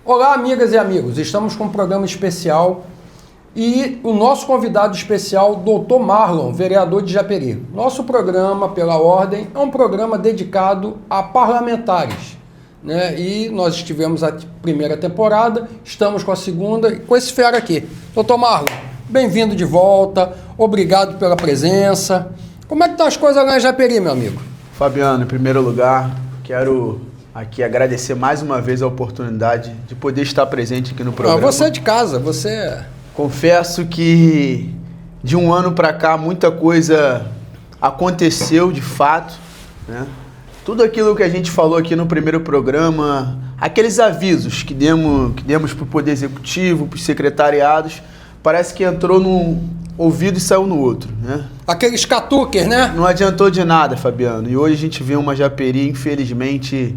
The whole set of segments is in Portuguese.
Olá, amigas e amigos, estamos com um programa especial e o nosso convidado especial, Dr. Marlon, vereador de Japeri. Nosso programa, pela ordem, é um programa dedicado a parlamentares, né? E nós estivemos a primeira temporada, estamos com a segunda e com esse fera aqui. Dr. Marlon, bem-vindo de volta, obrigado pela presença. Como é que estão as coisas lá em Japeri, meu amigo? Fabiano, em primeiro lugar, quero aqui agradecer mais uma vez a oportunidade de poder estar presente aqui no programa. Você é de casa, você... Confesso que de um ano para cá muita coisa aconteceu de fato, né? Tudo aquilo que a gente falou aqui no primeiro programa, aqueles avisos que demos para o Poder Executivo, para os secretariados, parece que entrou num ouvido e saiu no outro, né? Aqueles catuques, né? Não adiantou de nada, Fabiano. E hoje a gente vê uma Japeri, infelizmente,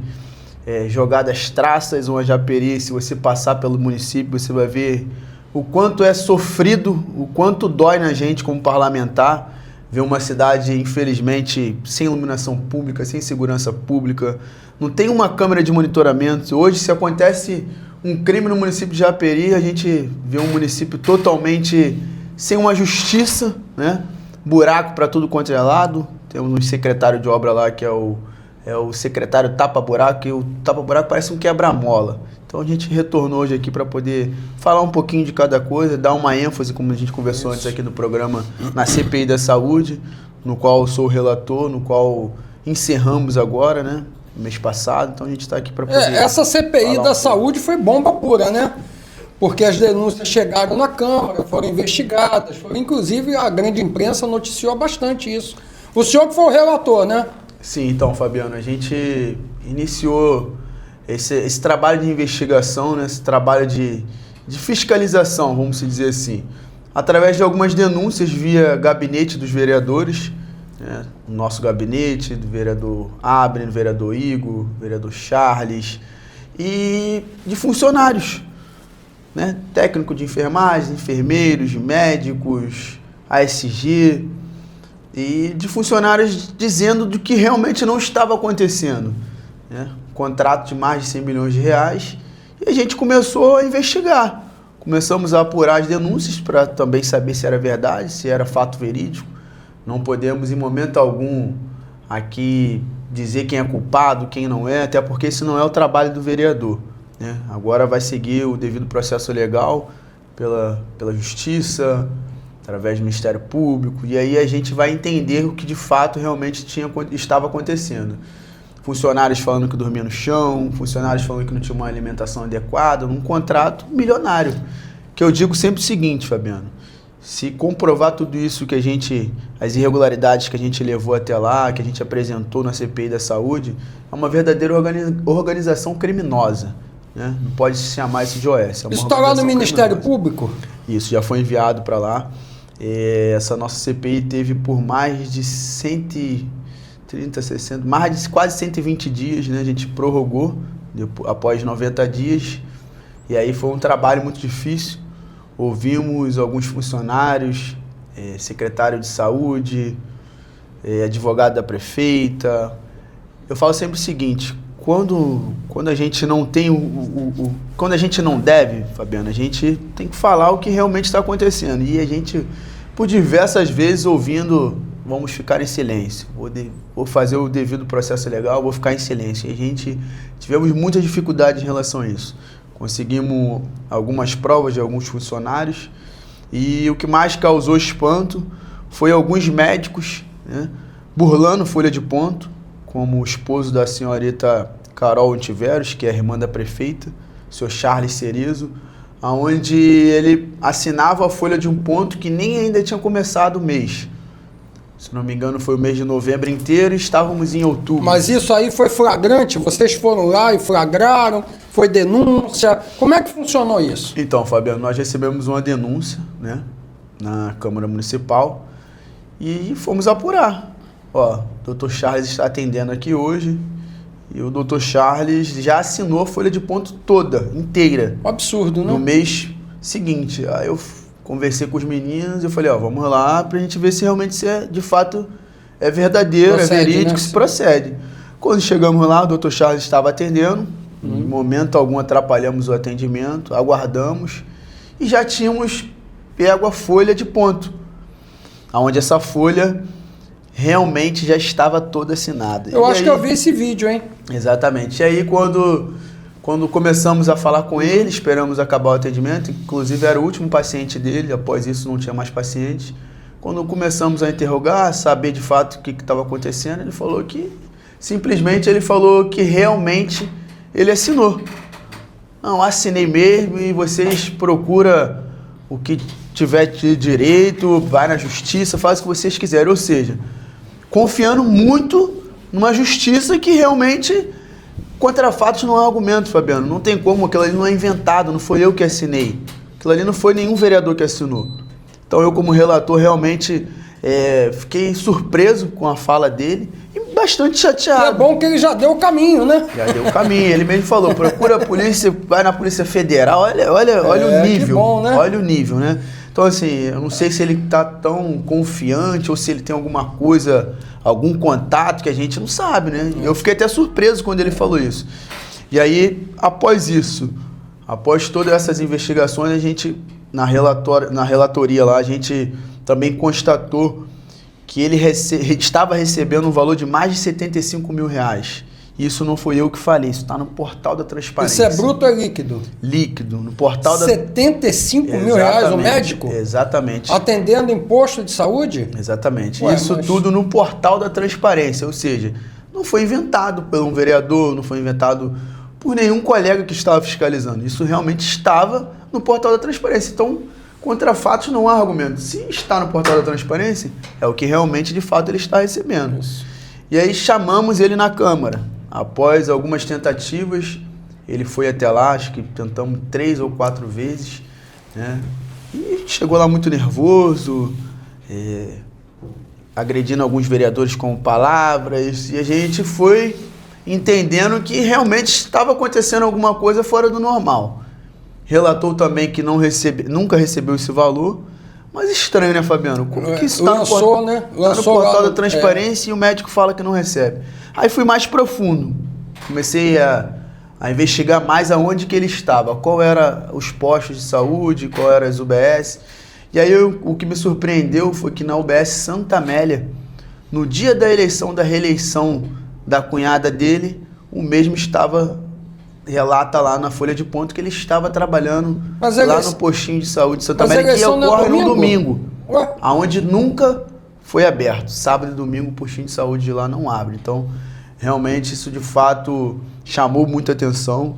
jogada às traças, uma Japeri, se você passar pelo município, você vai ver o quanto é sofrido, o quanto dói na gente como parlamentar, ver uma cidade, infelizmente, sem iluminação pública, sem segurança pública, não tem uma câmera de monitoramento. Hoje, se acontece um crime no município de Japeri, a gente vê um município totalmente sem uma justiça, né? Buraco para tudo quanto é lado. Temos um secretário de obra lá que é o secretário tapa-buraco, e o tapa-buraco parece um quebra-mola. Então a gente retornou hoje aqui para poder falar um pouquinho de cada coisa, dar uma ênfase, como a gente conversou antes aqui no programa, na CPI da Saúde, no qual eu sou o relator, no qual encerramos agora, né? Mês passado. Então a gente está aqui para poder... Essa CPI da Saúde foi bomba pura, né? Porque as denúncias chegaram na Câmara, foram investigadas, inclusive a grande imprensa noticiou bastante isso. O senhor que foi o relator, né? Sim, então, Fabiano, a gente iniciou esse trabalho de investigação, né, esse trabalho de fiscalização, vamos dizer assim, através de algumas denúncias via gabinete dos vereadores, né, o nosso gabinete, do vereador Abner, do vereador Igor, do vereador Charles, e de funcionários, né, técnico de enfermagem, enfermeiros, médicos, ASG, e de funcionários dizendo do que realmente não estava acontecendo, né? Contrato de mais de 100 milhões de reais, e a gente começou a investigar. Começamos a apurar as denúncias para também saber se era verdade, se era fato verídico. Não podemos em momento algum aqui dizer quem é culpado, quem não é, até porque esse não é o trabalho do vereador, né? Agora vai seguir o devido processo legal pela Justiça, através do Ministério Público, e aí a gente vai entender o que de fato realmente estava acontecendo. Funcionários falando que dormia no chão, funcionários falando que não tinha uma alimentação adequada, num contrato milionário. Que eu digo sempre o seguinte, Fabiano, se comprovar tudo isso que as irregularidades que a gente levou até lá, que a gente apresentou na CPI da Saúde, é uma verdadeira organização criminosa, né? Não pode se chamar isso de OS. Isso está lá no Ministério Público? Isso, já foi enviado para lá. Essa nossa CPI teve por mais de 130, 60, mais de quase 120 dias, né? A gente prorrogou após 90 dias, e aí foi um trabalho muito difícil. Ouvimos alguns funcionários, secretário de saúde, advogado da prefeita. Eu falo sempre o seguinte: quando a gente não tem quando a gente não deve, Fabiano, a gente tem que falar o que realmente está acontecendo. E a gente, por diversas vezes, ouvindo, vamos ficar em silêncio, vou fazer o devido processo legal, vou ficar em silêncio. E a gente tivemos muita dificuldade em relação a isso. Conseguimos algumas provas de alguns funcionários, e o que mais causou espanto foi alguns médicos, né, burlando folha de ponto, como o esposo da senhorita Carol Ontiveros, que é a irmã da prefeita, o senhor Charles Cerezo, onde ele assinava a folha de um ponto que nem ainda tinha começado o mês. Se não me engano, foi o mês de novembro inteiro e estávamos em outubro. Mas isso aí foi flagrante? Vocês foram lá e flagraram? Foi denúncia? Como é que funcionou isso? Então, Fabiano, nós recebemos uma denúncia, né, na Câmara Municipal e fomos apurar. Ó, o Dr. Charles está atendendo aqui hoje e o Dr. Charles já assinou a folha de ponto toda, inteira. Absurdo, né? No mês seguinte. Aí eu conversei com os meninos e eu falei, ó, vamos lá pra gente ver se realmente de fato é verdadeiro, procede, é verídico, né? Se procede. Quando chegamos lá, o Dr. Charles estava atendendo, momento algum atrapalhamos o atendimento, aguardamos e já tínhamos pego a folha de ponto, onde essa folha realmente já estava toda assinada. Eu acho que eu vi esse vídeo, hein? Exatamente. E aí, quando começamos a falar com ele, esperamos acabar o atendimento, inclusive era o último paciente dele, após isso não tinha mais pacientes. Quando começamos a interrogar, saber de fato o que estava acontecendo, ele falou que, simplesmente ele falou que realmente ele assinou. Não, assinei mesmo e vocês procuram o que tiver de direito, vai na justiça, faz o que vocês quiserem. Ou seja, confiando muito numa justiça que realmente, contra fatos não há argumento, Fabiano. Não tem como, aquilo ali não é inventado, não foi eu que assinei. Aquilo ali não foi nenhum vereador que assinou. Então eu, como relator, realmente fiquei surpreso com a fala dele e bastante chateado. É bom que ele já deu o caminho, né? Já deu o caminho. Ele mesmo falou, procura a polícia, vai na Polícia Federal. Olha o nível. Que bom, né? Olha o nível, né? Então, assim, eu não sei se ele está tão confiante ou se ele tem alguma coisa, algum contato que a gente não sabe, né? Eu fiquei até surpreso quando ele falou isso. E aí, após isso, após todas essas investigações, a gente, na relatoria lá, a gente também constatou que ele estava recebendo um valor de mais de 75 mil reais. Isso não fui eu que falei, isso está no portal da transparência. Isso é bruto ou é líquido? Líquido, no portal da... 75 mil reais o médico? Exatamente. Atendendo imposto de saúde? Exatamente. Ué, isso tudo no portal da transparência, ou seja, não foi inventado por um vereador, não foi inventado por nenhum colega que estava fiscalizando. Isso realmente estava no portal da transparência. Então, contra fatos não há argumento. Se está no portal da transparência, é o que realmente, de fato, ele está recebendo. Isso. E aí chamamos ele na Câmara. Após algumas tentativas, ele foi até lá, acho que tentamos 3 ou 4 vezes, né? E chegou lá muito nervoso, agredindo alguns vereadores com palavras, e a gente foi entendendo que realmente estava acontecendo alguma coisa fora do normal. Relatou também que nunca recebeu esse valor, mas estranho, né, Fabiano? Como que isso está no portal da transparência e o médico fala que não recebe? Aí fui mais profundo, comecei a investigar mais aonde que ele estava, qual era os postos de saúde, qual eram as UBS. E aí o que me surpreendeu foi que na UBS Santa Amélia, no dia da reeleição da cunhada dele, o mesmo relata lá na folha de ponto que ele estava trabalhando lá no postinho de saúde de Santa Amélia, que ocorre no domingo, aonde nunca foi aberto. Sábado e domingo o postinho de saúde de lá não abre. Então, realmente, isso de fato chamou muita atenção.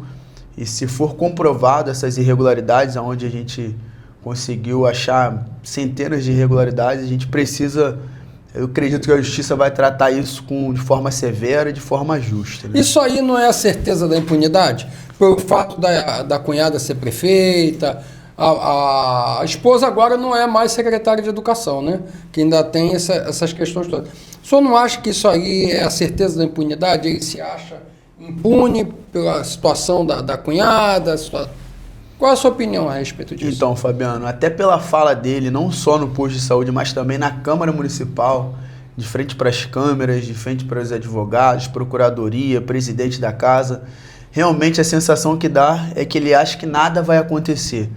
E se for comprovado essas irregularidades, onde a gente conseguiu achar centenas de irregularidades, a gente precisa... Eu acredito que a justiça vai tratar isso de forma severa e de forma justa. Né? Isso aí não é a certeza da impunidade? Pelo fato da cunhada ser prefeita, a esposa agora não é mais secretária de educação, né? Que ainda tem essas questões todas. O senhor não acha que isso aí é a certeza da impunidade? Ele se acha impune pela situação da cunhada? Qual é a sua opinião a respeito disso? Então, Fabiano, até pela fala dele, não só no posto de saúde, mas também na Câmara Municipal, de frente para as câmeras, de frente para os advogados, procuradoria, presidente da casa, realmente a sensação que dá é que ele acha que nada vai acontecer.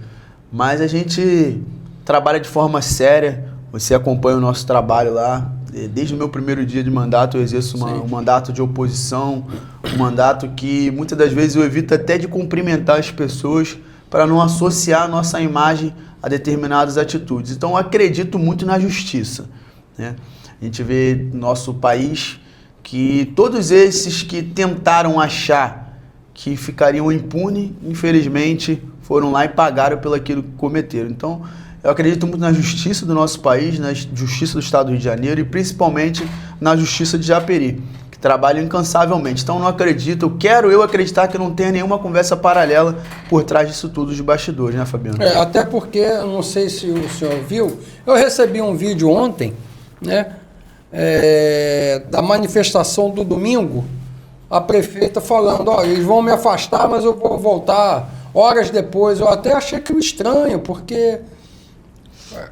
Mas a gente trabalha de forma séria, você acompanha o nosso trabalho lá. Desde o meu primeiro dia de mandato eu exerço um mandato de oposição, um mandato que muitas das vezes eu evito até de cumprimentar as pessoas, para não associar a nossa imagem a determinadas atitudes. Então, eu acredito muito na justiça, né? A gente vê no nosso país que todos esses que tentaram achar que ficariam impunes, infelizmente, foram lá e pagaram pelo aquilo que cometeram. Então, eu acredito muito na justiça do nosso país, na justiça do Estado do Rio de Janeiro e principalmente na justiça de Japeri, que trabalham incansavelmente. Então, não acredito, quero acreditar que não tenha nenhuma conversa paralela por trás disso tudo de bastidores, né, Fabiano? Até porque, não sei se o senhor viu, eu recebi um vídeo ontem, né, da manifestação do domingo, a prefeita falando, eles vão me afastar, mas eu vou voltar horas depois. Eu até achei aquilo estranho, porque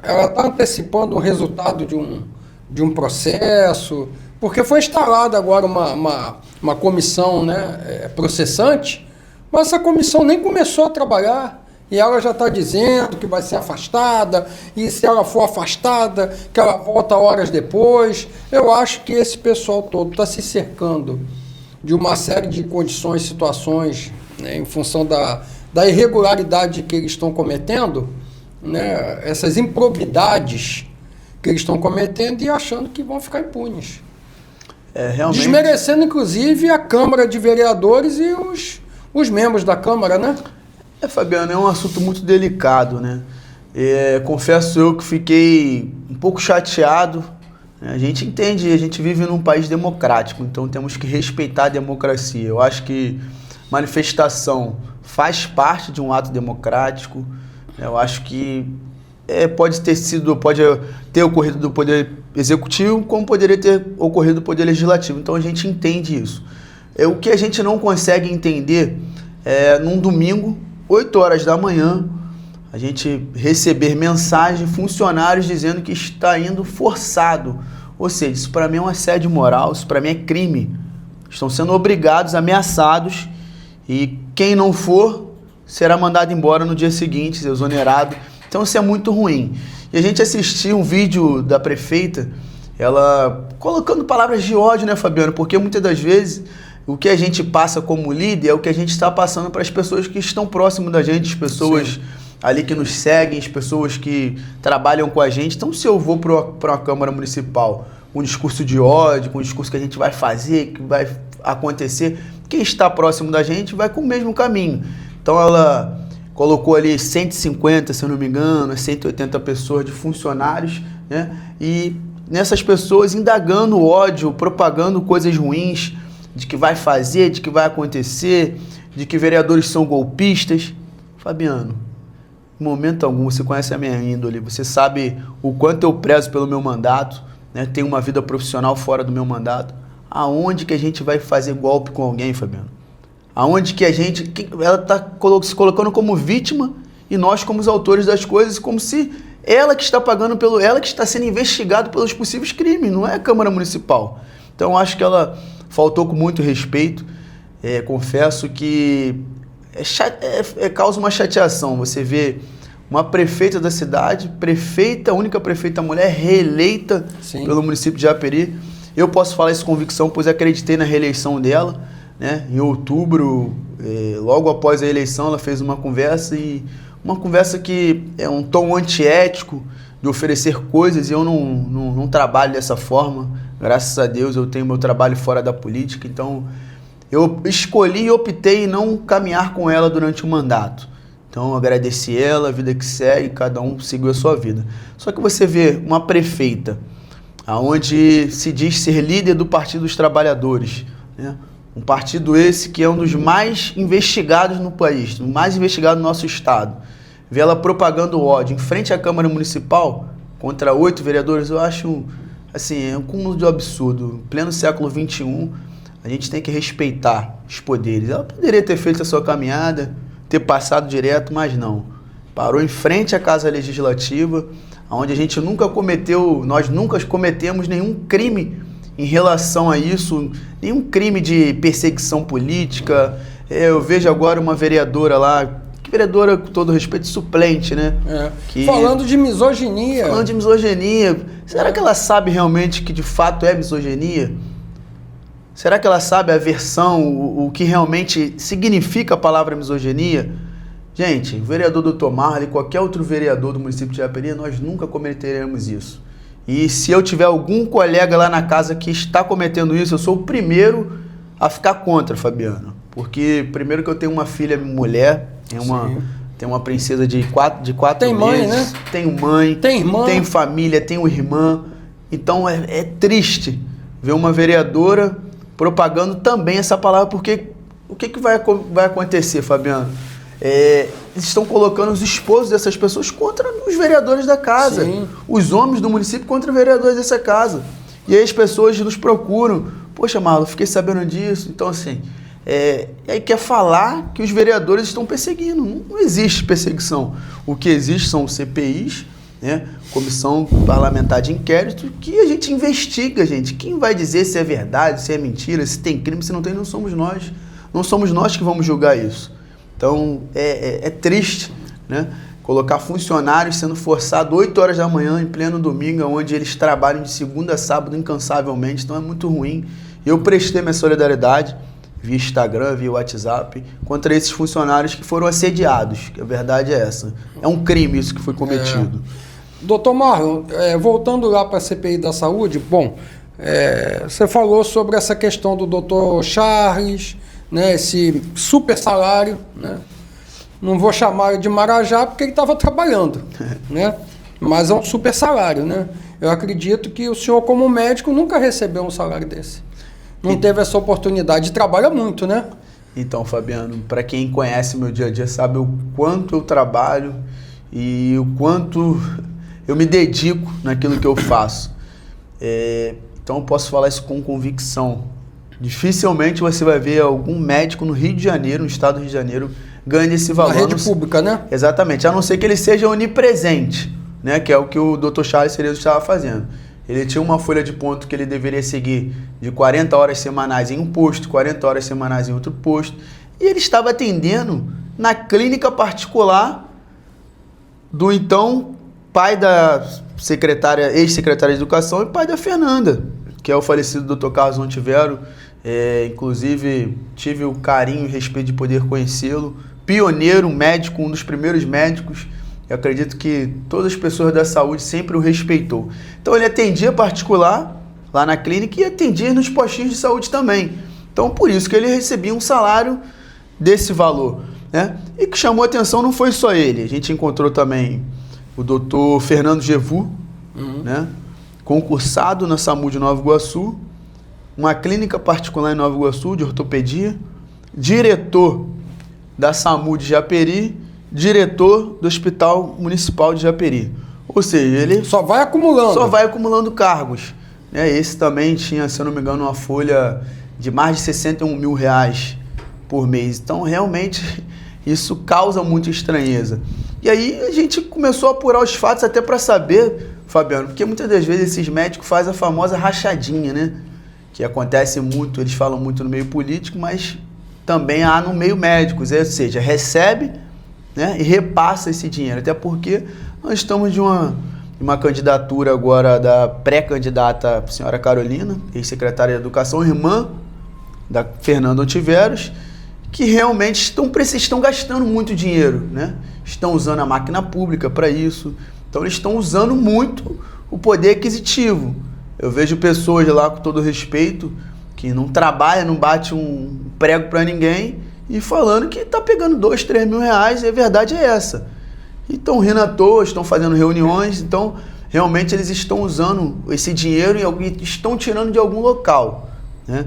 ela está antecipando o resultado de um processo, porque foi instalada agora uma comissão, né, processante, Mas essa comissão nem começou a trabalhar. E ela já está dizendo que vai ser afastada, e se ela for afastada, que ela volta horas depois. Eu acho que esse pessoal todo está se cercando de uma série de condições, situações, né, em função da irregularidade que eles estão cometendo, né, essas improbidades que eles estão cometendo e achando que vão ficar impunes. Realmente... Desmerecendo, inclusive, a Câmara de Vereadores e os membros da Câmara, né? Fabiano, é um assunto muito delicado, né? Confesso eu que fiquei um pouco chateado. A gente entende, a gente vive num país democrático, então temos que respeitar a democracia. Eu acho que manifestação faz parte de um ato democrático. Eu acho que pode ter ocorrido do Poder Executivo, como poderia ter ocorrido do Poder Legislativo. Então a gente entende isso. O que a gente não consegue entender num domingo, 8 horas da manhã, a gente receber mensagem de funcionários dizendo que está indo forçado. Ou seja, isso para mim é um assédio moral, isso para mim é crime. Estão sendo obrigados, ameaçados, e quem não for será mandado embora no dia seguinte, exonerado. Então isso é muito ruim. E a gente assistiu um vídeo da prefeita, ela colocando palavras de ódio, né, Fabiano? Porque muitas das vezes o que a gente passa como líder é o que a gente está passando para as pessoas que estão próximo da gente, as pessoas Sim. ali que nos seguem, as pessoas que trabalham com a gente. Então, se eu vou para uma Câmara Municipal com um discurso de ódio, com um discurso que a gente vai fazer, que vai acontecer, quem está próximo da gente vai com o mesmo caminho. Então, ela colocou ali 150, se eu não me engano, 180 pessoas de funcionários, né? E nessas pessoas indagando ódio, propagando coisas ruins, de que vai fazer, de que vai acontecer, de que vereadores são golpistas. Fabiano, em momento algum, você conhece a minha índole, você sabe o quanto eu prezo pelo meu mandato, né? Tenho uma vida profissional fora do meu mandato. Aonde que a gente vai fazer golpe com alguém, Fabiano? Aonde que ela está se colocando como vítima e nós como os autores das coisas, como se ela que está pagando ela que está sendo investigada pelos possíveis crimes, não é a Câmara Municipal. Então, eu acho que ela faltou com muito respeito. Confesso que causa uma chateação. Você vê uma prefeita da cidade, única prefeita mulher reeleita Sim. pelo município de Japeri. Eu posso falar isso com convicção, pois acreditei na reeleição dela, né? Em outubro, logo após a eleição, ela fez uma conversa que é um tom antiético de oferecer coisas, e eu não trabalho dessa forma. Graças a Deus eu tenho meu trabalho fora da política, então eu escolhi e optei em não caminhar com ela durante o mandato. Então agradeci ela, a vida que segue, cada um seguiu a sua vida. Só que você vê uma prefeita, onde se diz ser líder do Partido dos Trabalhadores, né? Um partido esse que é um dos mais investigados no país, o mais investigado no nosso estado. Vê ela propagando ódio em frente à Câmara Municipal contra 8 vereadores, eu acho... Assim, é um cúmulo de absurdo. Em pleno século XXI, a gente tem que respeitar os poderes. Ela poderia ter feito a sua caminhada, ter passado direto, mas não. Parou em frente à Casa Legislativa, onde nós nunca cometemos nenhum crime em relação a isso, nenhum crime de perseguição política. Eu vejo agora uma vereadora lá, vereadora, com todo respeito, suplente, né? Falando de misoginia. Será que ela sabe realmente que de fato é misoginia? Será que ela sabe a versão, o que realmente significa a palavra misoginia? Gente, o vereador Dr. Marley, qualquer outro vereador do município de Japeri, nós nunca cometeremos isso. E se eu tiver algum colega lá na casa que está cometendo isso, eu sou o primeiro a ficar contra, Fabiano. Porque, primeiro, que eu tenho uma filha mulher, tem uma princesa de 4 tem meses. Tem mãe, né? Tenho mãe. Tem irmã. Tenho família, tenho irmã. Então é triste ver uma vereadora propagando também essa palavra, porque o que vai acontecer, Fabiano? Eles estão colocando os esposos dessas pessoas contra os vereadores da casa. Sim. Os homens do município contra os vereadores dessa casa. E aí as pessoas nos procuram. Poxa, Marlon, fiquei sabendo disso. Então, assim... aí quer falar que os vereadores estão perseguindo. Não existe perseguição. O que existe são CPIs, né? Comissão Parlamentar de Inquérito, que a gente investiga, gente. Quem vai dizer se é verdade, se é mentira, se tem crime, se não tem, não somos nós. Não somos nós que vamos julgar isso. Então, é triste, né? Colocar funcionários sendo forçados 8 horas da manhã, em pleno domingo, onde eles trabalham de segunda a sábado incansavelmente. Então, é muito ruim. Eu prestei minha solidariedade via Instagram, via WhatsApp, contra esses funcionários que foram assediados. Que a verdade é essa. É um crime isso que foi cometido. Doutor Marlon, voltando lá para a CPI da saúde, bom, você falou sobre essa questão do doutor Charles, né, esse super salário, né? Não vou chamar de Marajá porque ele estava trabalhando, né? Mas é um super salário, né? Eu acredito que o senhor, como médico, nunca recebeu um salário desse. Não teve essa oportunidade. Trabalha muito, né? Então, Fabiano, para quem conhece meu dia a dia, sabe o quanto eu trabalho e o quanto eu me dedico naquilo que eu faço. Então, eu posso falar isso com convicção. Dificilmente você vai ver algum médico no Rio de Janeiro, no estado do Rio de Janeiro, ganhe esse valor. Na rede pública, né? Exatamente, a não ser que ele seja onipresente, né? Que é o que o Dr. Charles Cerezo estava fazendo. Ele tinha uma folha de ponto que ele deveria seguir de 40 horas semanais em um posto, 40 horas semanais em outro posto, e ele estava atendendo na clínica particular do então pai da ex-secretária de Educação e pai da Fernanda, que é o falecido Dr. Carlos Ontivero. Inclusive, tive o carinho e respeito de poder conhecê-lo. Pioneiro, médico, um dos primeiros médicos. Eu acredito que todas as pessoas da saúde sempre o respeitou. Então, ele atendia particular lá na clínica e atendia nos postinhos de saúde também. Então, por isso que ele recebia um salário desse valor, né? E que chamou a atenção não foi só ele. A gente encontrou também o doutor Fernando Gevu, né? Concursado na SAMU de Nova Iguaçu, uma clínica particular em Nova Iguaçu de ortopedia, diretor da SAMU de Japeri, diretor do Hospital Municipal de Japeri. Ou seja, ele só vai acumulando cargos, né? Esse também tinha, se eu não me engano, uma folha de mais de 61 mil reais por mês. Então, realmente, isso causa muita estranheza. E aí a gente começou a apurar os fatos até para saber, Fabiano, porque muitas das vezes esses médicos fazem a famosa rachadinha, né? Que acontece muito, eles falam muito no meio político, mas também há no meio médico, ou seja, recebe, né, e repassa esse dinheiro, até porque nós estamos de uma candidatura agora da pré-candidata a senhora Carolina, ex-secretária de Educação, irmã da Fernanda Ontiveros, que realmente estão gastando muito dinheiro, né? Estão usando a máquina pública para isso, então eles estão usando muito o poder aquisitivo. Eu vejo pessoas lá, com todo respeito, que não trabalham, não bate um prego para ninguém e falando que está pegando 2, 3 mil reais, e a verdade é essa. E estão rindo à toa, estão fazendo reuniões, então realmente eles estão usando esse dinheiro e estão tirando de algum local, né?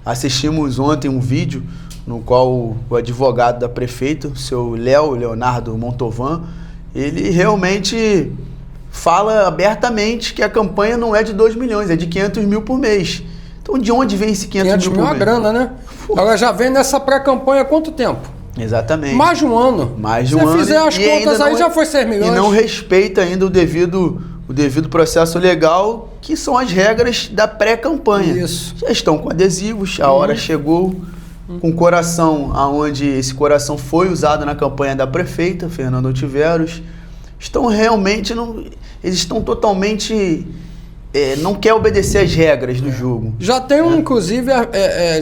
Assistimos ontem um vídeo no qual o advogado da prefeita, o seu Leonardo Montovan, ele realmente fala abertamente que a campanha não é de 2 milhões, é de 500 mil por mês. Então, de onde vem esse 500 mil por mês? 500 mil é uma grana, né? Ela já vem nessa pré-campanha há quanto tempo? Exatamente. Mais de um ano. Mais de um ano. Se fizer as contas aí, já foi 6 milhões. E não respeita ainda o devido processo legal, que são as regras da pré-campanha. Isso. Já estão com adesivos, a hora chegou, com coração, aonde esse coração foi usado na campanha da prefeita, Fernanda Ontiveros. Estão realmente, eles estão totalmente, não quer obedecer às regras do jogo. Já tem, inclusive,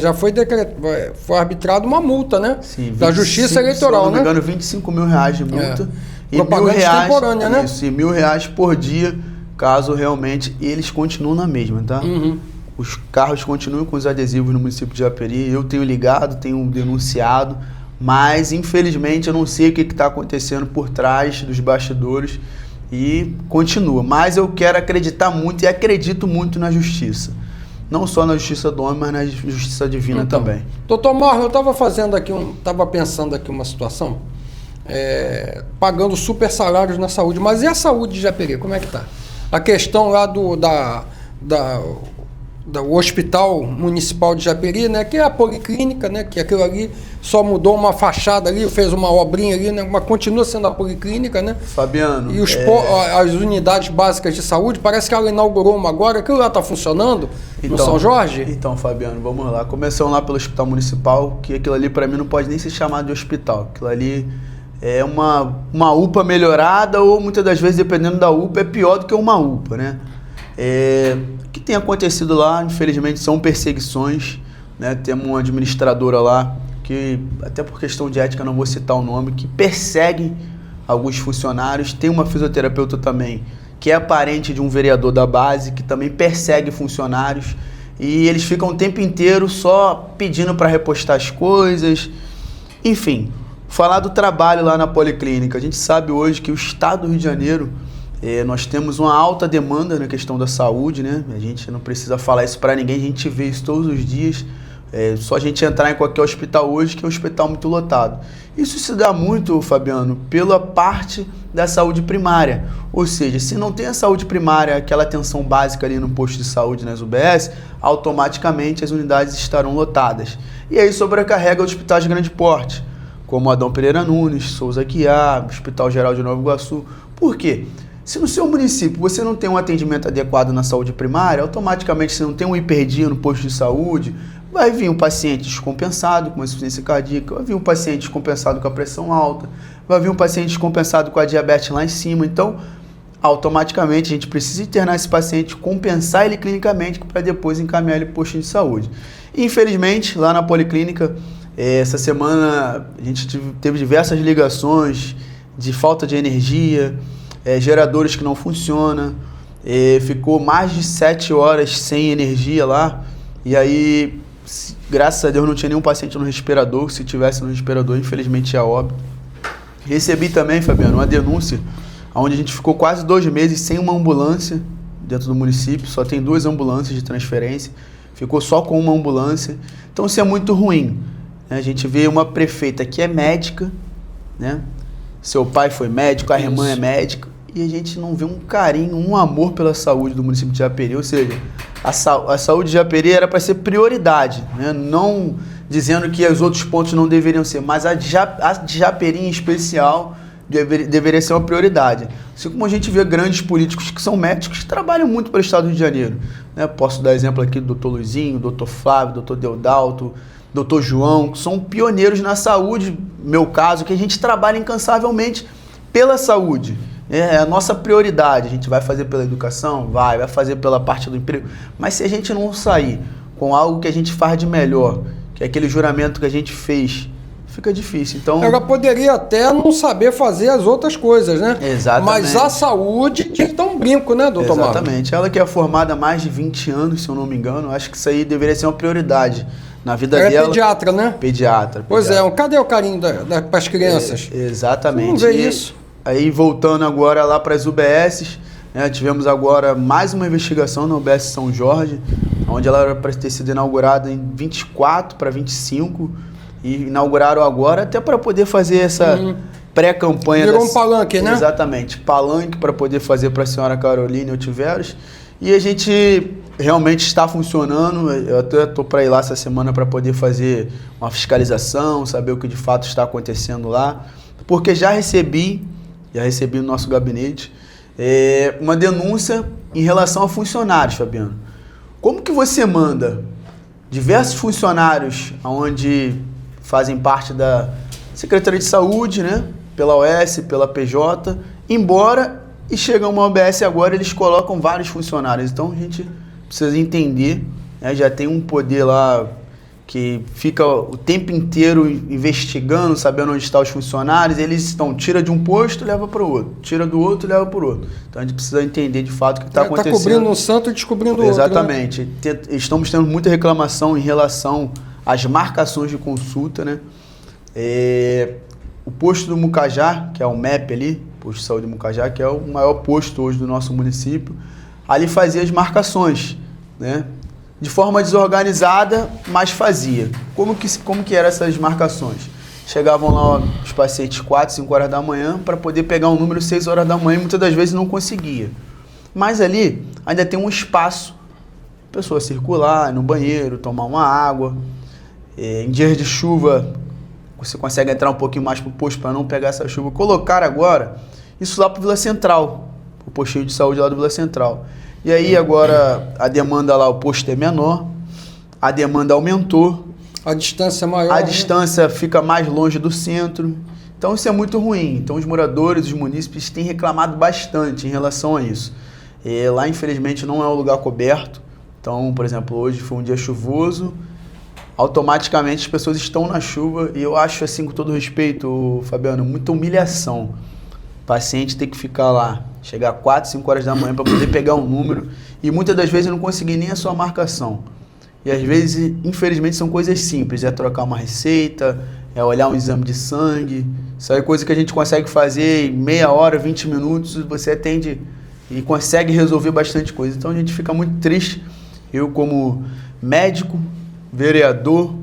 já foi arbitrado uma multa, né? Sim, da Justiça Eleitoral, né? Se não me engano, 25 mil reais de multa. E propaganda extemporânea, né? Isso, e R$1.000 por dia, caso realmente eles continuem na mesma, tá? Os carros continuam com os adesivos no município de Japeri. Eu tenho ligado, tenho denunciado, mas infelizmente eu não sei o que está acontecendo por trás dos bastidores e continua. Mas eu quero acreditar muito e acredito muito na justiça. Não só na justiça do homem, mas na justiça divina também. Doutor Marlon, eu estava pensando aqui uma situação, pagando super salários na saúde, mas e a saúde de Japeri, como é que está? A questão lá do Hospital Municipal de Japeri, né, que é a policlínica, né, que aquilo ali só mudou uma fachada ali, fez uma obrinha ali, né, mas continua sendo a policlínica, né? Fabiano, E as unidades básicas de saúde, parece que ela inaugurou uma agora, aquilo lá está funcionando no São Jorge? Então, Fabiano, vamos lá. Começamos lá pelo Hospital Municipal, que aquilo ali para mim não pode nem ser chamado de hospital. Aquilo ali é uma UPA melhorada ou muitas das vezes, dependendo da UPA, é pior do que uma UPA, né? O que tem acontecido lá, infelizmente, são perseguições, né? Temos uma administradora lá, que até por questão de ética não vou citar o nome, que persegue alguns funcionários. Tem uma fisioterapeuta também, que é parente de um vereador da base, que também persegue funcionários. E eles ficam o tempo inteiro só pedindo para repostar as coisas. Enfim, falar do trabalho lá na policlínica. A gente sabe hoje que o estado do Rio de Janeiro, nós temos uma alta demanda na questão da saúde, né? A gente não precisa falar isso para ninguém, a gente vê isso todos os dias. Só a gente entrar em qualquer hospital hoje, que é um hospital muito lotado. Isso se dá muito, Fabiano, pela parte da saúde primária. Ou seja, se não tem a saúde primária, aquela atenção básica ali no posto de saúde, nas UBS, automaticamente as unidades estarão lotadas. E aí sobrecarrega os hospitais de grande porte, como Adão Pereira Nunes, Souza Aguiar, Hospital Geral de Nova Iguaçu. Por quê? Se no seu município você não tem um atendimento adequado na saúde primária, automaticamente você não tem um hiperdia no posto de saúde, vai vir um paciente descompensado com insuficiência cardíaca, vai vir um paciente descompensado com a pressão alta, vai vir um paciente descompensado com a diabetes lá em cima. Então, automaticamente a gente precisa internar esse paciente, compensar ele clinicamente para depois encaminhar ele para o posto de saúde. E, infelizmente, lá na policlínica, essa semana a gente teve diversas ligações de falta de energia, geradores que não funcionam, ficou mais de 7 horas sem energia lá, e aí, graças a Deus, não tinha nenhum paciente no respirador. Se tivesse no respirador, infelizmente é óbito. Recebi também, Fabiano, uma denúncia onde a gente ficou quase 2 meses sem uma ambulância dentro do município, só tem 2 ambulâncias de transferência, ficou só com uma ambulância. Então isso é muito ruim, né? A gente vê uma prefeita que é médica, né? Seu pai foi médico, a irmã é médica, e a gente não vê um carinho, um amor pela saúde do município de Japeri. Ou seja, a saúde de Japeri era para ser prioridade, né? Não dizendo que os outros pontos não deveriam ser, mas a de Japeri em especial deveria ser uma prioridade. Assim como a gente vê grandes políticos que são médicos que trabalham muito pelo estado do Rio de Janeiro, né? Posso dar exemplo aqui do Dr. Luizinho, Dr. Flávio, Dr. Deodalto, Dr. João, que são pioneiros na saúde, meu caso, que a gente trabalha incansavelmente pela saúde. É a nossa prioridade. A gente vai fazer pela educação? Vai fazer pela parte do emprego. Mas se a gente não sair com algo que a gente faz de melhor, que é aquele juramento que a gente fez, fica difícil. Então, ela poderia até não saber fazer as outras coisas, né? Exatamente. Mas a saúde tinha que dar um brinco, né, doutor Marcos? Exatamente. Ela que é formada há mais de 20 anos, se eu não me engano, acho que isso aí deveria ser uma prioridade na vida dela. É pediatra, né? Pediatra. Pois é, cadê o carinho para as crianças? Exatamente. Vamos ver isso. Aí, voltando agora lá para as UBSs, né, tivemos agora mais uma investigação na UBS São Jorge, onde ela era para ter sido inaugurada em 24 para 25, e inauguraram agora até para poder fazer essa pré-campanha. Virou um palanque, né? Exatamente, palanque para poder fazer para a senhora Caroline Otiveros. E a gente realmente está funcionando. Eu até estou para ir lá essa semana para poder fazer uma fiscalização, saber o que de fato está acontecendo lá, porque já recebi no nosso gabinete uma denúncia em relação a funcionários, Fabiano. Como que você manda diversos funcionários onde fazem parte da Secretaria de Saúde, né, pela OS, pela PJ, embora, e chegam uma OBS agora, eles colocam vários funcionários. Então a gente precisa entender, né, já tem um poder lá que fica o tempo inteiro investigando, sabendo onde estão os funcionários. Eles tira de um posto e leva para o outro, tira do outro e leva para o outro. Então a gente precisa entender de fato o que está acontecendo. Está cobrindo um santo e descobrindo o outro. Exatamente. Né? Estamos tendo muita reclamação em relação às marcações de consulta, né? O posto do Mucajá, que é o MEP ali, posto de saúde do Mucajá, que é o maior posto hoje do nosso município, ali fazia as marcações, né? De forma desorganizada, mas fazia. Como que eram essas marcações? Chegavam lá os pacientes 4, 5 horas da manhã para poder pegar um número 6 horas da manhã, e muitas das vezes não conseguia. Mas ali ainda tem um espaço pessoa circular, ir no banheiro, tomar uma água. Em dias de chuva, você consegue entrar um pouquinho mais pro posto para não pegar essa chuva. Colocar agora isso lá pro Vila Central, o postinho de saúde lá do Vila Central. E aí agora a demanda lá, o posto é menor, a demanda aumentou. A distância é maior. A distância fica mais longe do centro. Então isso é muito ruim. Então os moradores, os munícipes têm reclamado bastante em relação a isso. Lá infelizmente não é um lugar coberto. Então, por exemplo, hoje foi um dia chuvoso, automaticamente as pessoas estão na chuva e eu acho assim, com todo respeito, Fabiano, muita humilhação. O paciente tem que ficar lá, chegar 4, 5 horas da manhã para poder pegar um número e muitas das vezes não conseguir nem a sua marcação. E às vezes, infelizmente, são coisas simples, é trocar uma receita, é olhar um exame de sangue, isso aí é coisa que a gente consegue fazer em meia hora, 20 minutos, você atende e consegue resolver bastante coisa. Então a gente fica muito triste, eu como médico, vereador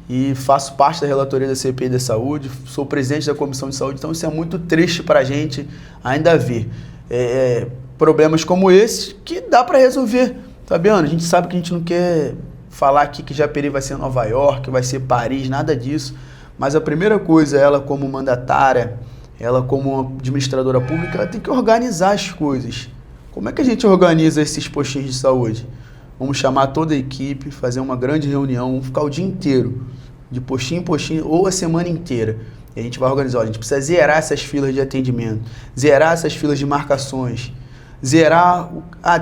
e faço parte da relatoria da CPI da Saúde, sou presidente da Comissão de Saúde, então isso é muito triste para a gente ainda ver problemas como esse que dá para resolver. Fabiano, a gente sabe que a gente não quer falar aqui que Japeri vai ser Nova York, vai ser Paris, nada disso, mas a primeira coisa, ela como mandatária, ela como administradora pública, ela tem que organizar as coisas. Como é que a gente organiza esses postinhos de saúde? Vamos chamar toda a equipe, fazer uma grande reunião, vamos ficar o dia inteiro, de postinho em postinho, ou a semana inteira. E a gente vai organizar, a gente precisa zerar essas filas de atendimento, zerar essas filas de marcações, zerar,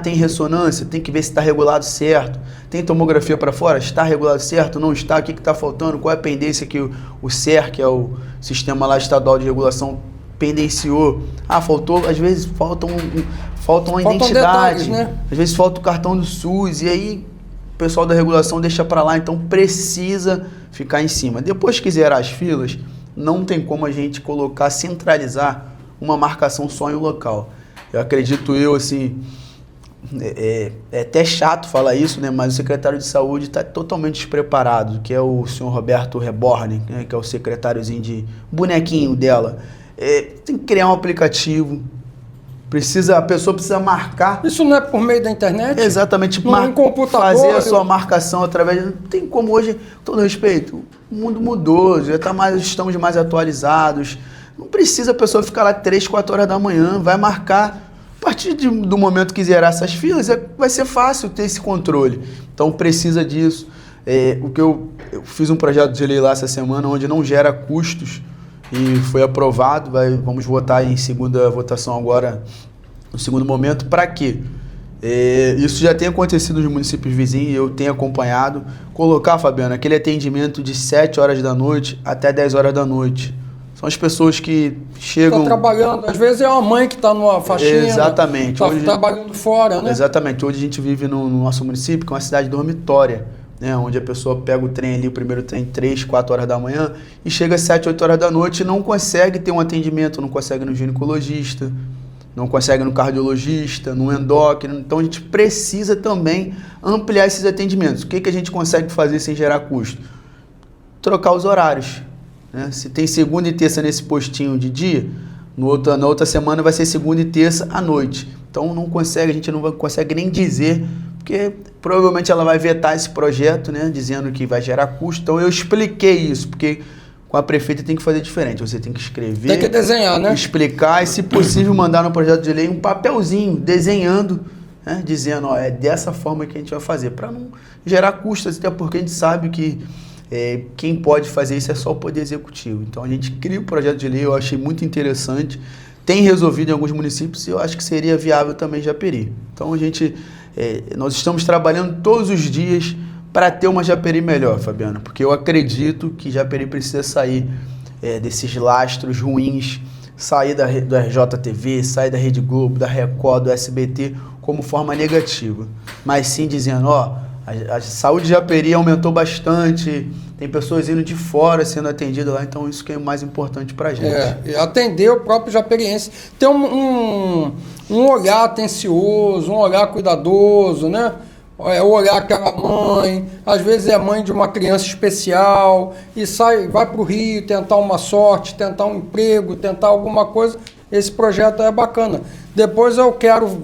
tem ressonância, tem que ver se está regulado certo, tem tomografia para fora, está regulado certo, não está, o que está faltando, qual é a pendência que o SER, que é o Sistema lá Estadual de Regulação, pendenciou. Faltou, às vezes faltam uma identidade, detalhes, né? Às vezes falta o cartão do SUS, e aí o pessoal da regulação deixa para lá, então precisa ficar em cima. Depois que zerar as filas, não tem como a gente centralizar uma marcação só em um local. Eu acredito assim, é até chato falar isso, né? Mas o secretário de saúde está totalmente despreparado, que é o senhor Roberto Reborn, né? Que é o secretáriozinho de bonequinho dela. Tem que criar um aplicativo, a pessoa precisa marcar. Isso não é por meio da internet? Exatamente, um computador, fazer a sua marcação através. Não tem como hoje, com todo respeito, o mundo mudou, estamos mais atualizados. Não precisa a pessoa ficar lá 3, 4 horas da manhã, vai marcar. A partir do momento que zerar essas filas, vai ser fácil ter esse controle. Então precisa disso. Eu fiz um projeto de lei lá essa semana, onde não gera custos, e foi aprovado. Vamos votar em segunda votação agora, no segundo momento. Para quê? Isso já tem acontecido nos municípios vizinhos, eu tenho acompanhado. Colocar, Fabiano, aquele atendimento de 7 horas da noite até 10 horas da noite. São as pessoas que chegam... Está trabalhando, às vezes é uma mãe que está numa faxina. Exatamente. Está trabalhando fora, né? Exatamente. Hoje a gente vive no nosso município, que é uma cidade dormitória, né? Onde a pessoa pega o trem ali, o primeiro trem, 3, 4 horas da manhã, e chega às 7, 8 horas da noite e não consegue ter um atendimento, não consegue no ginecologista, não consegue no cardiologista, no endócrino. Então a gente precisa também ampliar esses atendimentos. O que a gente consegue fazer sem gerar custo? Trocar os horários. Se tem segunda e terça nesse postinho de dia, na outra semana vai ser segunda e terça à noite. Então a gente não consegue nem dizer, porque provavelmente ela vai vetar esse projeto, né, dizendo que vai gerar custo. Então eu expliquei isso, porque com a prefeita tem que fazer diferente. Você tem que escrever, tem que desenhar, né? Explicar e, se possível, mandar no projeto de lei um papelzinho desenhando, né, dizendo, é dessa forma que a gente vai fazer, para não gerar custos, até porque a gente sabe que quem pode fazer isso é só o Poder Executivo. Então a gente cria o projeto de lei, eu achei muito interessante, tem resolvido em alguns municípios e eu acho que seria viável também em Japeri. Então nós estamos trabalhando todos os dias para ter uma Japeri melhor, Fabiano, porque eu acredito que Japeri precisa sair desses lastros ruins, sair do RJTV, sair da Rede Globo, da Record, do SBT, como forma negativa, mas sim dizendo, a saúde de Japeri aumentou bastante, tem pessoas indo de fora sendo atendidas lá, então isso que é o mais importante para a gente. Atender o próprio japeriense, ter um olhar atencioso, um olhar cuidadoso, né? Olhar aquela mãe, às vezes é mãe de uma criança especial e vai para o Rio tentar uma sorte, tentar um emprego, tentar alguma coisa. Esse projeto é bacana. Depois eu quero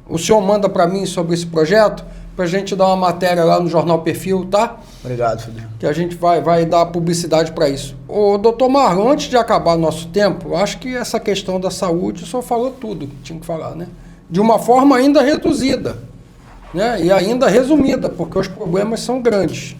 o senhor manda para mim sobre esse projeto, para a gente dar uma matéria lá no Jornal Perfil, tá? Obrigado, Fabiano. Que a gente vai dar publicidade para isso. Ô, doutor Marlon, antes de acabar nosso tempo, eu acho que essa questão da saúde, o senhor falou tudo que tinha que falar, né? De uma forma ainda reduzida, né? E ainda resumida, porque os problemas são grandes.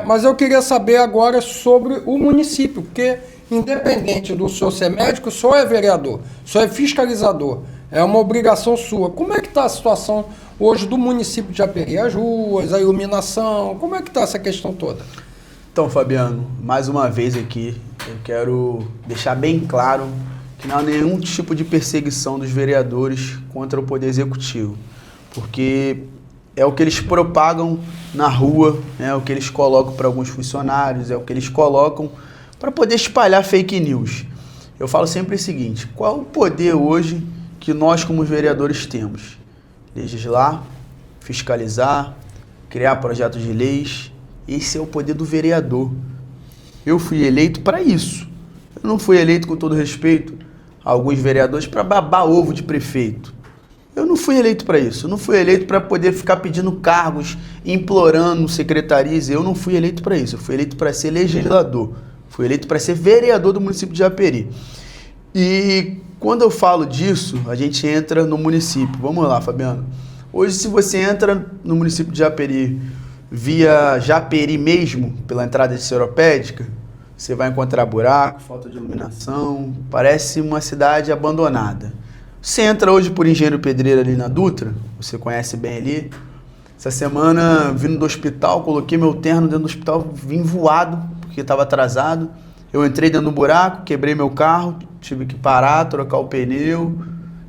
Mas eu queria saber agora sobre o município, porque independente do senhor ser médico, o senhor é vereador, o senhor é fiscalizador, é uma obrigação sua. Como é que está a situação hoje do município de Japeri? As ruas, a iluminação, como é que está essa questão toda? Então, Fabiano, mais uma vez aqui, eu quero deixar bem claro que não há nenhum tipo de perseguição dos vereadores contra o Poder Executivo, porque é o que eles propagam na rua, é o que eles colocam para alguns funcionários, é o que eles colocam para poder espalhar fake news. Eu falo sempre o seguinte: qual o poder hoje que nós como vereadores temos? Legislar, fiscalizar, criar projetos de leis. Esse é o poder do vereador. Eu fui eleito para isso. Eu não fui eleito, com todo respeito a alguns vereadores, para babar ovo de prefeito. Eu não fui eleito para isso. Eu não fui eleito para poder ficar pedindo cargos, implorando secretarias. Eu não fui eleito para isso. Eu fui eleito para ser legislador. Fui eleito para ser vereador do município de Japeri. E quando eu falo disso, a gente entra no município. Vamos lá, Fabiano. Hoje, se você entra no município de Japeri via Japeri mesmo, pela entrada de Seropédica, você vai encontrar buraco, falta de iluminação, parece uma cidade abandonada. Você entra hoje por Engenheiro Pedreiro ali na Dutra, você conhece bem ali. Essa semana, vindo do hospital, coloquei meu terno dentro do hospital, vim voado, porque estava atrasado. Eu entrei dentro do buraco, quebrei meu carro, tive que parar, trocar o pneu.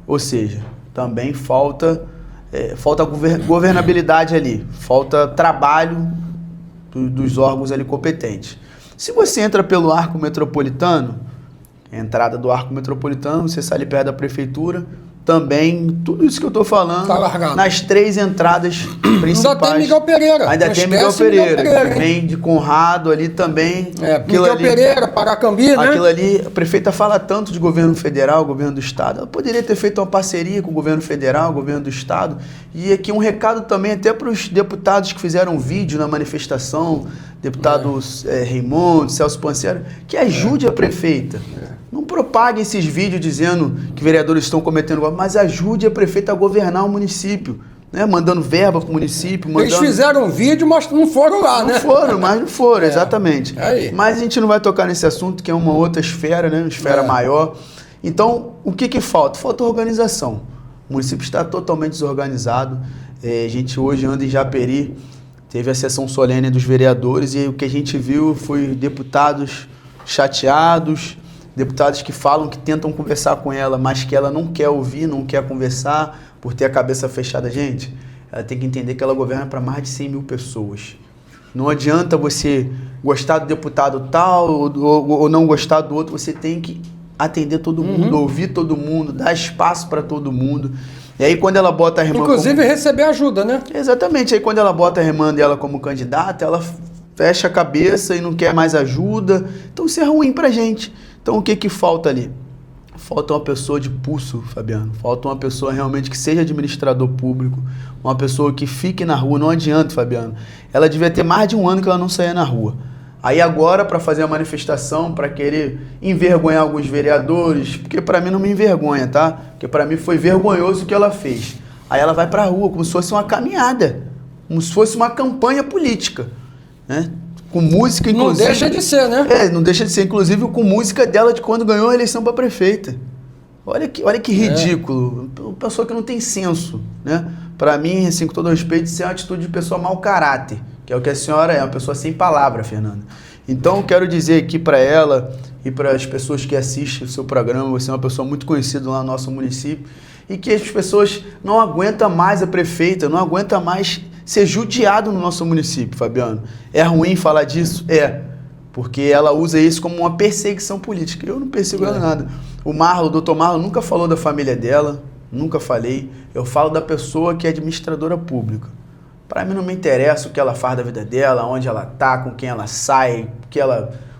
Ou seja, também falta governabilidade ali, falta trabalho dos órgãos ali competentes. Se você entra pelo Arco Metropolitano, a entrada do Arco Metropolitano, você sai ali perto da prefeitura, também, tudo isso que eu estou falando, tá largado. Nas 3 entradas principais. Ainda tem Miguel Pereira. Ainda tem Miguel Pereira, vem de Conrado ali também. Miguel Pereira, Paracambi, né? Aquilo ali, a prefeita fala tanto de governo federal, governo do estado, ela poderia ter feito uma parceria com o governo federal, governo do estado. E aqui um recado também até para os deputados que fizeram vídeo na manifestação, deputado Raimundo, Celso Pancera, que ajude a prefeita. Não propague esses vídeos dizendo que vereadores estão cometendo golpe, mas ajude a prefeita a governar o município, né? Mandando verba para o município. Eles fizeram um vídeo, mas não foram lá, né? Não foram, exatamente. Mas a gente não vai tocar nesse assunto, que é uma outra esfera, né? Uma esfera maior. Então, o que falta? Falta organização. O município está totalmente desorganizado. A gente hoje anda em Japeri, teve a sessão solene dos vereadores e o que a gente viu foi deputados chateados, deputados que falam que tentam conversar com ela, mas que ela não quer ouvir, não quer conversar, por ter a cabeça fechada. Gente, ela tem que entender que ela governa para mais de 100 mil pessoas. Não adianta você gostar do deputado tal ou não gostar do outro, você tem que atender todo mundo, ouvir todo mundo, dar espaço para todo mundo. E aí quando ela bota a irmã... Inclusive receber ajuda, né? Exatamente. Aí quando ela bota a irmã dela como candidata, ela fecha a cabeça e não quer mais ajuda. Então isso é ruim pra gente. Então o que falta ali? Falta uma pessoa de pulso, Fabiano. Falta uma pessoa realmente que seja administrador público, uma pessoa que fique na rua. Não adianta, Fabiano. Ela devia ter mais de 1 ano que ela não saía na rua. Aí agora, para fazer a manifestação, para querer envergonhar alguns vereadores, porque para mim não me envergonha, tá? Porque para mim foi vergonhoso o que ela fez. Aí ela vai para a rua como se fosse uma caminhada, como se fosse uma campanha política, né? Com música, inclusive. Não deixa de ser, né? Não deixa de ser, inclusive com música dela de quando ganhou a eleição para prefeita. Olha que ridículo. Uma pessoa que não tem senso, né? Para mim, assim, com todo respeito, isso é uma atitude de pessoa mau caráter, que é o que a senhora é, uma pessoa sem palavra, Fernanda. Então, eu quero dizer aqui para ela e para as pessoas que assistem o seu programa, você é uma pessoa muito conhecida lá no nosso município, e que as pessoas não aguentam mais a prefeita, não aguentam mais ser judiado no nosso município, Fabiano. É ruim falar disso? É. Porque ela usa isso como uma perseguição política. Eu não persigo ela nada. O doutor Marlon nunca falou da família dela, nunca falei. Eu falo da pessoa que é administradora pública. Para mim não me interessa o que ela faz da vida dela, onde ela tá, com quem ela sai,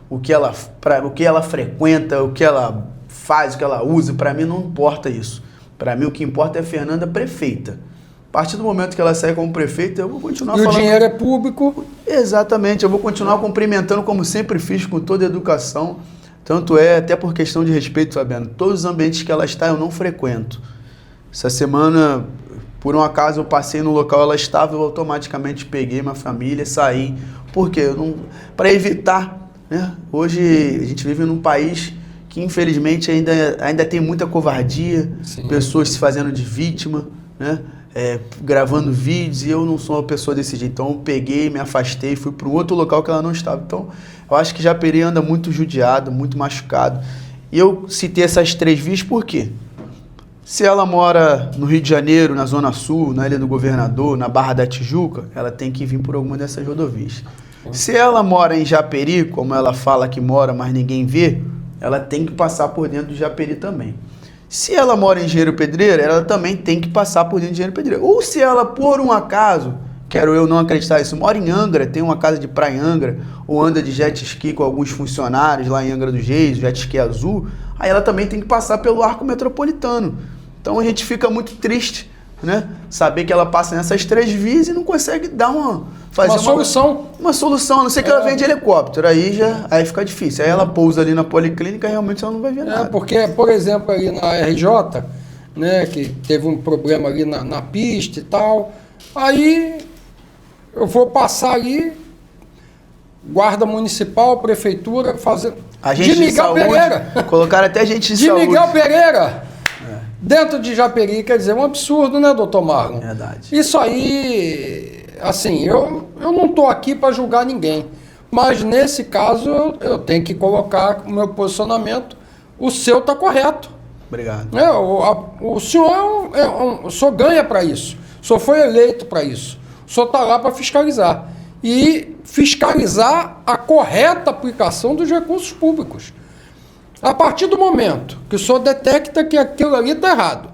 o que ela frequenta, o que ela faz, o que ela usa. Para mim não importa isso. Para mim, o que importa é a Fernanda prefeita. A partir do momento que ela sai como prefeita, eu vou continuar falando... E falando... o dinheiro é público. Exatamente, eu vou continuar cumprimentando como sempre fiz, com toda a educação. Tanto é, até por questão de respeito, Fabiano, todos os ambientes que ela está eu não frequento. Essa semana, por um acaso, eu passei no local ela estava, eu automaticamente peguei minha família, saí. Por quê? Para evitar, né? Hoje a gente vive num país que infelizmente ainda tem muita covardia, Sim. pessoas se fazendo de vítima, né? Gravando vídeos, e eu não sou uma pessoa desse jeito. Então eu peguei, me afastei, fui para um outro local que ela não estava. Então eu acho que Japeri anda muito judiado, muito machucado. E eu citei essas 3 vias por quê? Se ela mora no Rio de Janeiro, na Zona Sul, na Ilha do Governador, na Barra da Tijuca, ela tem que vir por alguma dessas rodovias. Se ela mora em Japeri, como ela fala que mora, mas ninguém vê, ela tem que passar por dentro do Japeri também. Se ela mora em Engenheiro Pedreira, ela também tem que passar por dentro de Engenheiro Pedreira. Ou se ela, por um acaso, quero eu não acreditar isso, mora em Angra, tem uma casa de praia em Angra, ou anda de jet ski com alguns funcionários lá em Angra dos Reis, jet ski azul, aí ela também tem que passar pelo arco metropolitano. Então a gente fica muito triste, né? Saber que ela passa nessas 3 vias e não consegue dar fazer uma solução. Uma solução, a não ser que ela venha de helicóptero, aí fica difícil. Aí ela pousa ali na policlínica e realmente ela não vai ver nada. Porque, por exemplo, ali na RJ, né, que teve um problema ali na pista e tal, aí eu vou passar ali, guarda municipal, prefeitura, fazer... Agente de Miguel saúde, Pereira. Colocaram até gente de saúde. Miguel Pereira. Dentro de Japeri, quer dizer, um absurdo, né, doutor Marlon? Verdade. Isso aí, assim, eu não estou aqui para julgar ninguém, mas nesse caso eu tenho que colocar o meu posicionamento, o seu está correto. Obrigado. O senhor, o senhor ganha para isso, o senhor foi eleito para isso, o senhor está lá para fiscalizar, e fiscalizar a correta aplicação dos recursos públicos. A partir do momento que o senhor detecta que aquilo ali está errado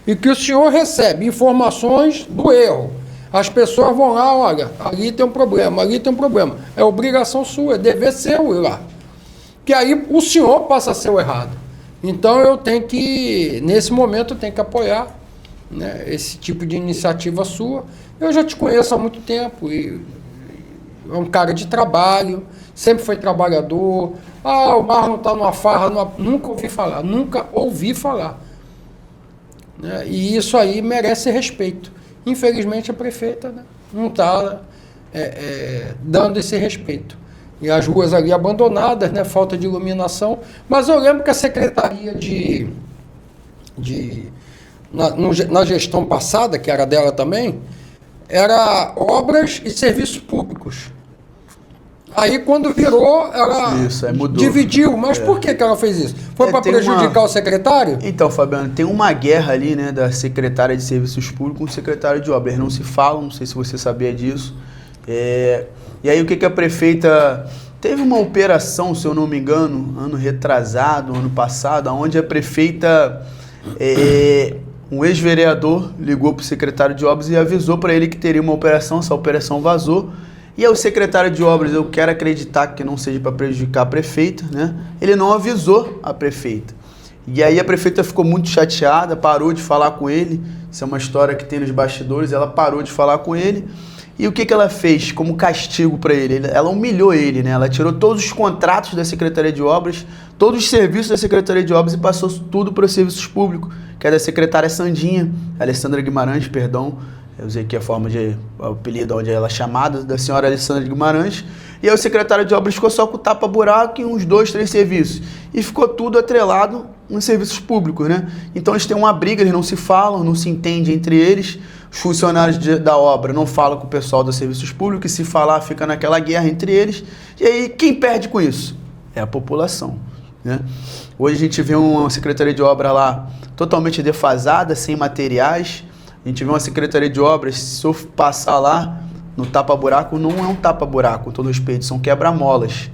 e que o senhor recebe informações do erro, as pessoas vão lá, olha, ali tem um problema, ali tem um problema. É obrigação sua, é dever seu ir lá. Que aí o senhor passa a ser o errado. Então eu tenho que, nesse momento, eu tenho que apoiar, né, esse tipo de iniciativa sua. Eu já te conheço há muito tempo e é um cara de trabalho, sempre foi trabalhador. O Marlon está numa farra, nunca ouvi falar. Né? E isso aí merece respeito. Infelizmente a prefeita, né, não está dando esse respeito. E as ruas ali abandonadas, né, falta de iluminação. Mas eu lembro que a Secretaria na gestão passada, que era dela também, era obras e serviços públicos. Aí quando virou, ela dividiu. Mas por que ela fez isso? Foi para prejudicar o secretário? Então, Fabiano, tem uma guerra ali, né, da secretária de Serviços Públicos com o secretário de Obras. Não se falam, não sei se você sabia disso. E aí o que a prefeita... Teve uma operação, se eu não me engano, ano retrasado, ano passado, onde a prefeita... um ex-vereador ligou para o secretário de Obras e avisou para ele que teria uma operação, essa operação vazou. E aí o secretário de Obras, eu quero acreditar que não seja para prejudicar a prefeita, né? Ele não avisou a prefeita. E aí a prefeita ficou muito chateada, parou de falar com ele. Isso é uma história que tem nos bastidores, ela parou de falar com ele. E o que ela fez como castigo para ele? Ela humilhou ele, né? Ela tirou todos os contratos da Secretaria de Obras, todos os serviços da Secretaria de Obras e passou tudo para os serviços públicos, que é da secretária Sandinha, Alessandra Guimarães, perdão. Eu usei aqui a forma de o apelido onde ela é chamada, da senhora Alessandra Guimarães. E aí o secretário de Obras ficou só com o tapa-buraco e uns 2, 3 serviços. E ficou tudo atrelado nos serviços públicos, né? Então eles têm uma briga, eles não se falam, não se entendem entre eles. Os funcionários da obra não falam com o pessoal dos serviços públicos, e se falar fica naquela guerra entre eles. E aí quem perde com isso? É a população, né? Hoje a gente vê uma secretaria de obra lá totalmente defasada, sem materiais. A gente vê uma secretaria de obras, se eu passar lá no tapa-buraco, não é um tapa-buraco, com todo respeito, são quebra-molas,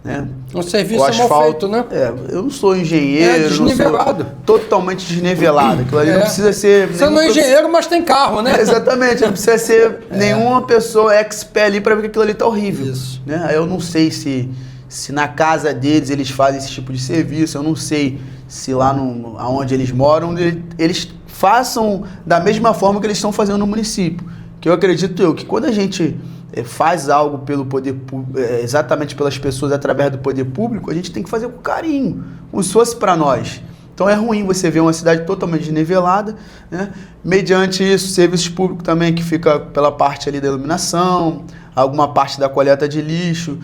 né? Um serviço mal feito, né? Eu não sou engenheiro, desnivelado. Não sou totalmente desnivelado. Aquilo ali não precisa ser... Você não é engenheiro, mas tem carro, né? Exatamente, não precisa ser nenhuma pessoa expert ali para ver que aquilo ali tá horrível. Isso. Né? Eu não sei se na casa deles eles fazem esse tipo de serviço, eu não sei se lá onde eles moram, eles façam da mesma forma que eles estão fazendo no município. Que eu acredito que quando a gente faz algo pelo poder público, exatamente pelas pessoas através do poder público, a gente tem que fazer com carinho, como se fosse para nós. Então é ruim você ver uma cidade totalmente desnivelada, né? Mediante isso, serviços públicos também, que fica pela parte ali da iluminação, alguma parte da coleta de lixo,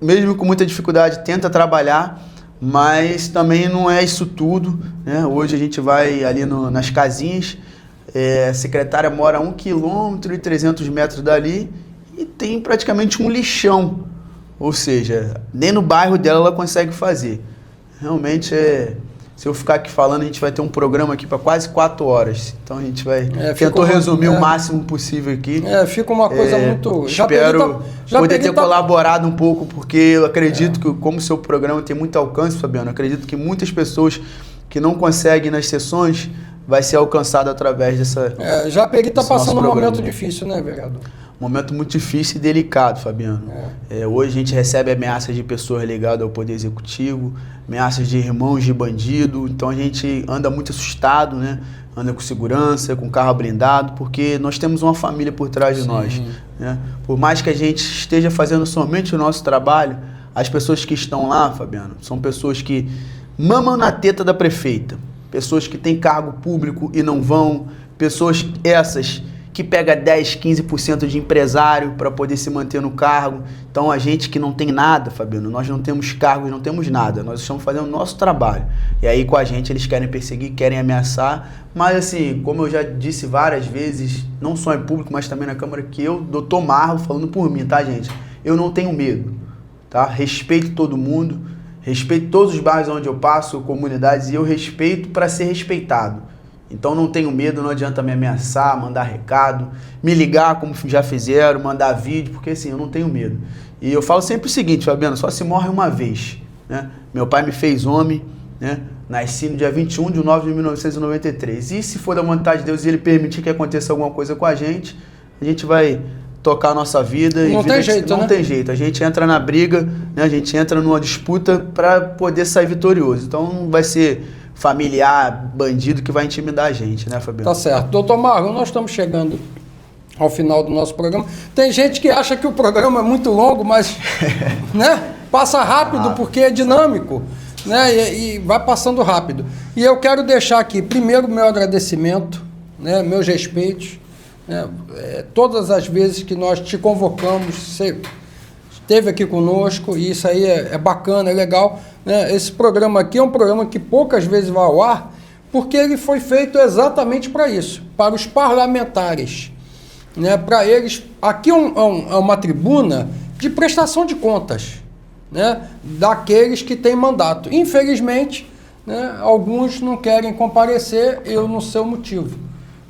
mesmo com muita dificuldade, tenta trabalhar, mas também não é isso tudo, né? Hoje a gente vai ali nas casinhas, a secretária mora a 1,3 km dali e tem praticamente um lixão, ou seja, nem no bairro dela ela consegue fazer. Realmente se eu ficar aqui falando, a gente vai ter um programa aqui para quase 4 horas. Então a gente vai tentou resumir o máximo possível aqui. Fica uma coisa muito... Espero poder ter colaborado um pouco, porque eu acredito que, como o seu programa tem muito alcance, Fabiano, eu acredito que muitas pessoas que não conseguem ir nas sessões vai ser alcançado através dessa... Japeri está passando um momento difícil, né, vereador? Momento muito difícil e delicado, Fabiano. Hoje a gente recebe ameaças de pessoas ligadas ao Poder Executivo, ameaças de irmãos de bandido, então a gente anda muito assustado, né? Anda com segurança, com carro blindado, porque nós temos uma família por trás de nós, né? Por mais que a gente esteja fazendo somente o nosso trabalho, as pessoas que estão lá, Fabiano, são pessoas que mamam na teta da prefeita, pessoas que têm cargo público e não vão, pessoas essas que pega 10, 15% de empresário para poder se manter no cargo. Então a gente que não tem nada, Fabiano, nós não temos cargos, não temos nada, nós estamos fazendo o nosso trabalho. E aí com a gente eles querem perseguir, querem ameaçar, mas assim, como eu já disse várias vezes, não só em público, mas também na Câmara, que eu, Dr. Marlon, falando por mim, tá, gente? Eu não tenho medo, tá? Respeito todo mundo, respeito todos os bairros onde eu passo, comunidades, e eu respeito para ser respeitado. Então não tenho medo, não adianta me ameaçar, mandar recado, me ligar como já fizeram, mandar vídeo, porque assim, eu não tenho medo. E eu falo sempre o seguinte, Fabiano, só se morre uma vez, né? Meu pai me fez homem, né? Nasci no dia 21 de 9 de 1993. E se for da vontade de Deus e Ele permitir que aconteça alguma coisa com a gente vai tocar a nossa vida. Não tem jeito, não tem jeito. A gente entra na briga, né? A gente entra numa disputa para poder sair vitorioso. Então não vai ser familiar, bandido que vai intimidar a gente, né, Fabiano? Tá certo. Doutor Marlon, nós estamos chegando ao final do nosso programa. Tem gente que acha que o programa é muito longo, mas né, passa rápido porque é dinâmico, né, e vai passando rápido. E eu quero deixar aqui, primeiro, meu agradecimento, né, meus respeitos, né, todas as vezes que nós te convocamos, você esteve aqui conosco, e isso aí é bacana, é legal. Né? Esse programa aqui é um programa que poucas vezes vai ao ar, porque ele foi feito exatamente para isso, para os parlamentares. Né? Para eles, aqui é uma tribuna de prestação de contas, né? Daqueles que têm mandato. Infelizmente, né, alguns não querem comparecer, eu não sei o motivo.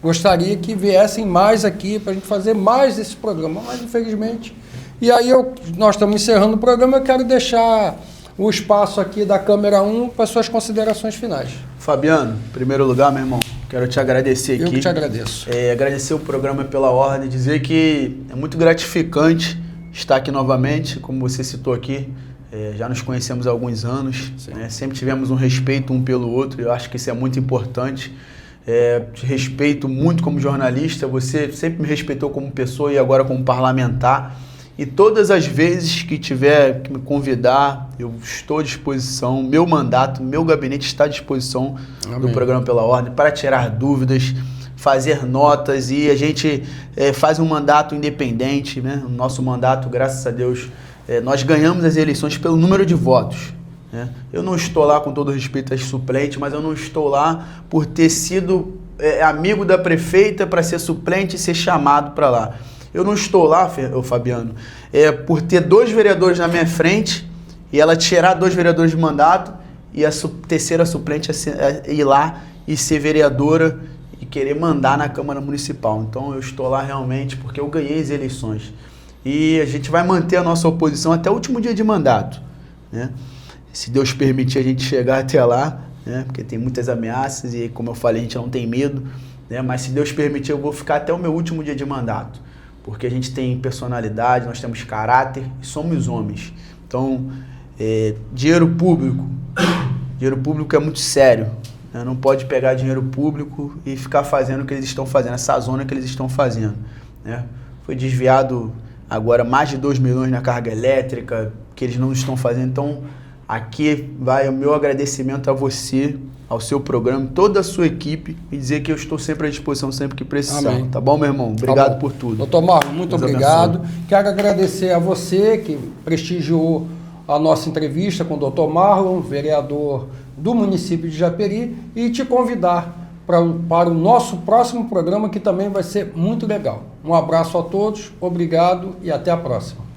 Gostaria que viessem mais aqui para a gente fazer mais esse programa, mas infelizmente... E aí nós estamos encerrando o programa, eu quero deixar o espaço aqui da câmera 1 para suas considerações finais. Fabiano, em primeiro lugar, meu irmão, quero te agradecer aqui. Eu que te agradeço. Agradecer o programa pela ordem, dizer que é muito gratificante estar aqui novamente, como você citou aqui, já nos conhecemos há alguns anos, né? Sempre tivemos um respeito um pelo outro, eu acho que isso é muito importante. Te respeito muito como jornalista, você sempre me respeitou como pessoa e agora como parlamentar. E todas as vezes que tiver que me convidar, eu estou à disposição, meu mandato, meu gabinete está à disposição do programa Pela Ordem para tirar dúvidas, fazer notas, e a gente faz um mandato independente, né? O nosso mandato, graças a Deus, nós ganhamos as eleições pelo número de votos, né? Eu não estou lá, com todo respeito às suplentes, mas eu não estou lá por ter sido amigo da prefeita para ser suplente e ser chamado para lá. Eu não estou lá, Fabiano, por ter 2 vereadores na minha frente e ela tirar 2 vereadores de mandato e a terceira suplente ir lá e ser vereadora e querer mandar na Câmara Municipal. Então eu estou lá realmente porque eu ganhei as eleições. E a gente vai manter a nossa oposição até o último dia de mandato, né? Se Deus permitir a gente chegar até lá, né? Porque tem muitas ameaças e, como eu falei, a gente não tem medo, né? Mas se Deus permitir, eu vou ficar até o meu último dia de mandato. Porque a gente tem personalidade, nós temos caráter e somos homens. Então, dinheiro público é muito sério. né? Não pode pegar dinheiro público e ficar fazendo o que eles estão fazendo, essa zona que eles estão fazendo, né? Foi desviado agora mais de 2 milhões na carga elétrica, que eles não estão fazendo. Então, aqui vai o meu agradecimento a você, ao seu programa, toda a sua equipe, e dizer que eu estou sempre à disposição, sempre que precisar. Amém. Tá bom, meu irmão? Obrigado por tudo. Doutor Marlon, muito Deus obrigado. abençoe. Quero agradecer a você que prestigiou a nossa entrevista com o doutor Marlon, vereador do município de Japeri, e te convidar para o nosso próximo programa, que também vai ser muito legal. Um abraço a todos, obrigado e até a próxima.